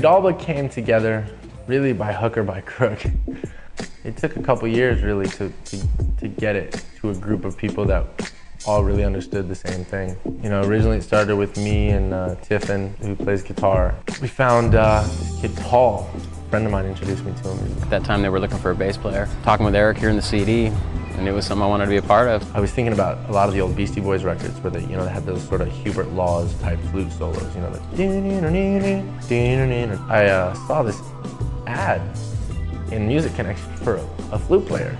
Fredalba came together really by hook or by crook. It took a couple years really to get it to a group of people that all really understood the same thing. You know, originally it started with me and Tiffin, who plays guitar. We found this kid, Paul. A friend of mine introduced me to him. At that time they were looking for a bass player. Talking with Eric here in the CD, and it was something I wanted to be a part of. I was thinking about a lot of the old Beastie Boys records where they, you know, they had those sort of Hubert Laws type flute solos, you know, I saw this ad in Music Connection for a flute player.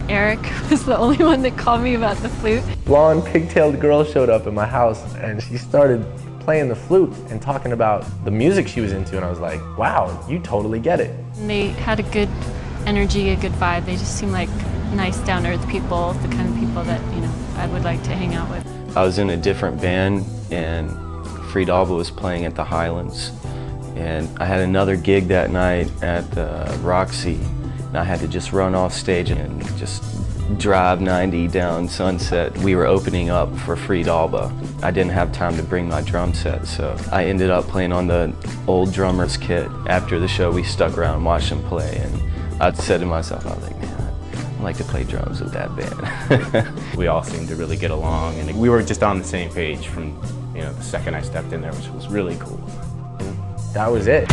Eric was the only one that called me about the flute. Blonde, pigtailed girl showed up in my house and she started playing the flute and talking about the music she was into, and I was like, wow, you totally get it. And they had a good energy, a good vibe. They just seemed like nice, down-to-earth people, the kind of people that, you know, I would like to hang out with. I was in a different band and Fredalba was playing at the Highlands, and I had another gig that night at the Roxy, and I had to just run off stage and just drive 90 down Sunset. We were opening up for Fredalba. I didn't have time to bring my drum set, so I ended up playing on the old drummer's kit. After the show, we stuck around and watched him play, and I said to myself, I was like, man, I'd like to play drums with that band. We all seemed to really get along, and we were just on the same page from, you know, the second I stepped in there, which was really cool. And that was it.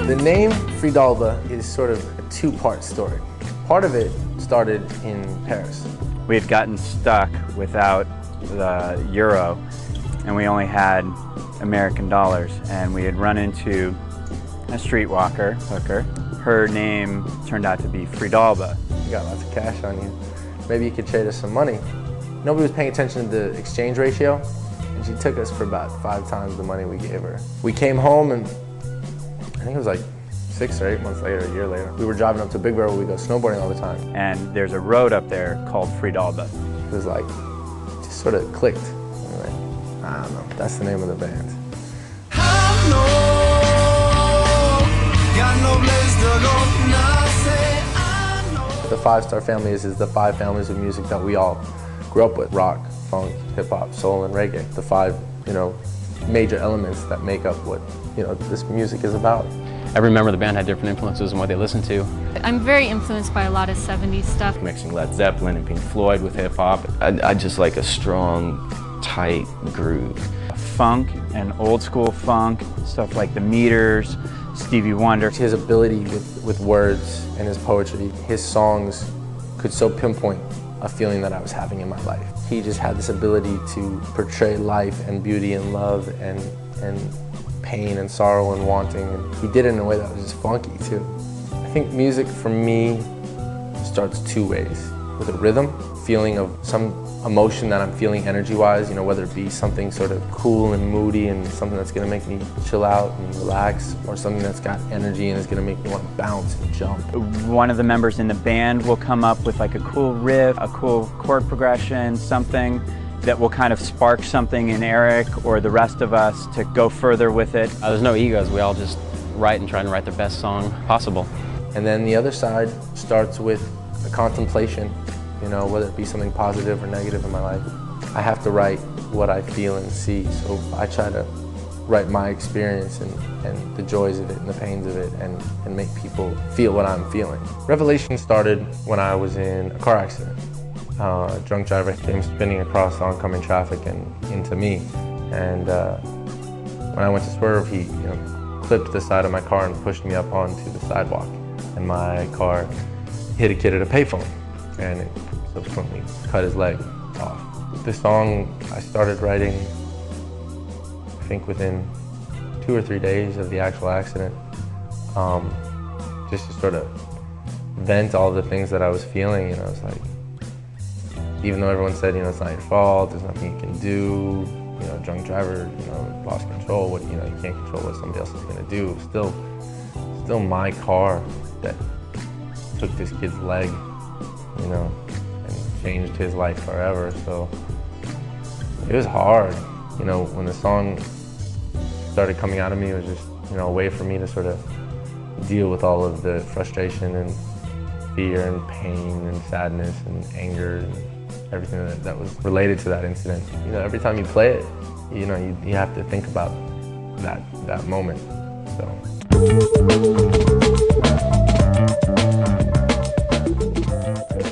The name Fredalba is sort of a two-part story. Part of it started in Paris. We had gotten stuck without the euro, and we only had American dollars, and we had run into a streetwalker hooker. Her name turned out to be Fredalba. You got lots of cash on you. Maybe you could trade us some money. Nobody was paying attention to the exchange ratio, and she took us for about 5 times the money we gave her. We came home, and I think it was like 6 or 8 months later, a year later. We were driving up to Big Bear where we go snowboarding all the time. And there's a road up there called Fredalba. It was like, just sort of clicked. And like, I don't know, that's the name of the band. The Five Star Family is the 5 families of music that we all grew up with. Rock, funk, hip hop, soul, and reggae. The 5, you know, major elements that make up what, you know, this music is about. Every member of the band had different influences and what they listened to. I'm very influenced by a lot of 70s stuff. Mixing Led Zeppelin and Pink Floyd with hip-hop. I just like a strong, tight groove. Funk and old school funk, stuff like the Meters, Stevie Wonder. His ability with words and his poetry, his songs could so pinpoint a feeling that I was having in my life. He just had this ability to portray life and beauty and love and pain and sorrow and wanting, and he did it in a way that was just funky too. I think music for me starts 2 ways. With a rhythm, feeling of some emotion that I'm feeling energy-wise, you know, whether it be something sort of cool and moody and something that's gonna make me chill out and relax, or something that's got energy and is gonna make me want to bounce and jump. One of the members in the band will come up with like a cool riff, a cool chord progression, something that will kind of spark something in Eric or the rest of us to go further with it. There's no egos, we all just write and try to write the best song possible. And then the other side starts with a contemplation, you know, whether it be something positive or negative in my life. I have to write what I feel and see, so I try to write my experience and the joys of it and the pains of it and make people feel what I'm feeling. Revelation started when I was in a car accident. A drunk driver came spinning across oncoming traffic and into me, and when I went to swerve, he, you know, clipped the side of my car and pushed me up onto the sidewalk, and my car hit a kid at a payphone, and it subsequently cut his leg off. The song I started writing, I think within 2 or 3 days of the actual accident, just to sort of vent all the things that I was feeling. You know, it's like, even though everyone said, you know, it's not your fault, there's nothing you can do, you know, drunk driver, you know, lost control, what, you know, you can't control what somebody else is gonna do. Still my car that took this kid's leg, you know, and changed his life forever. So it was hard, you know, when the song started coming out of me. It was just, you know, a way for me to sort of deal with all of the frustration and fear and pain and sadness and anger and everything that was related to that incident. You know, every time you play it, you know, you have to think about that moment. So.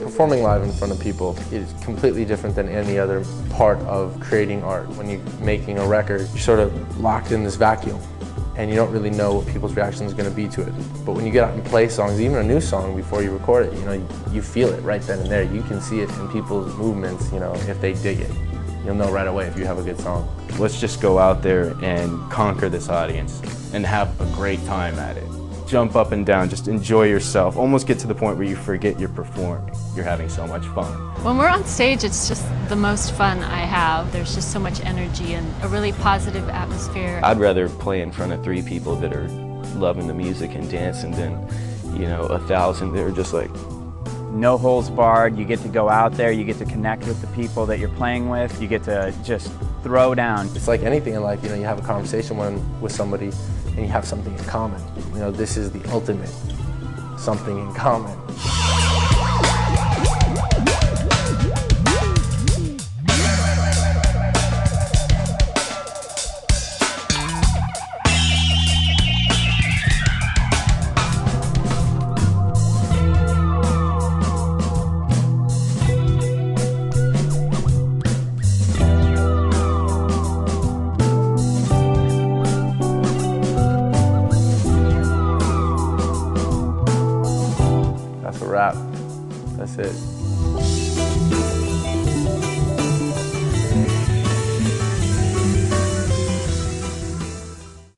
Performing live in front of people is completely different than any other part of creating art. When you're making a record, you're sort of locked in this vacuum, and you don't really know what people's reaction is going to be to it. But when you get out and play songs, even a new song before you record it, you know, you feel it right then and there. You can see it in people's movements, you know, if they dig it. You'll know right away if you have a good song. Let's just go out there and conquer this audience and have a great time at it. Jump up and down, just enjoy yourself. Almost get to the point where you forget you're performing. You're having so much fun. When we're on stage, it's just the most fun I have. There's just so much energy and a really positive atmosphere. I'd rather play in front of 3 people that are loving the music and dancing than, you know, 1,000 that are just like... No holds barred. You get to go out there, you get to connect with the people that you're playing with, you get to just throw down. It's like anything in life, you know, you have a conversation with somebody and you have something in common. You know, this is the ultimate something in common.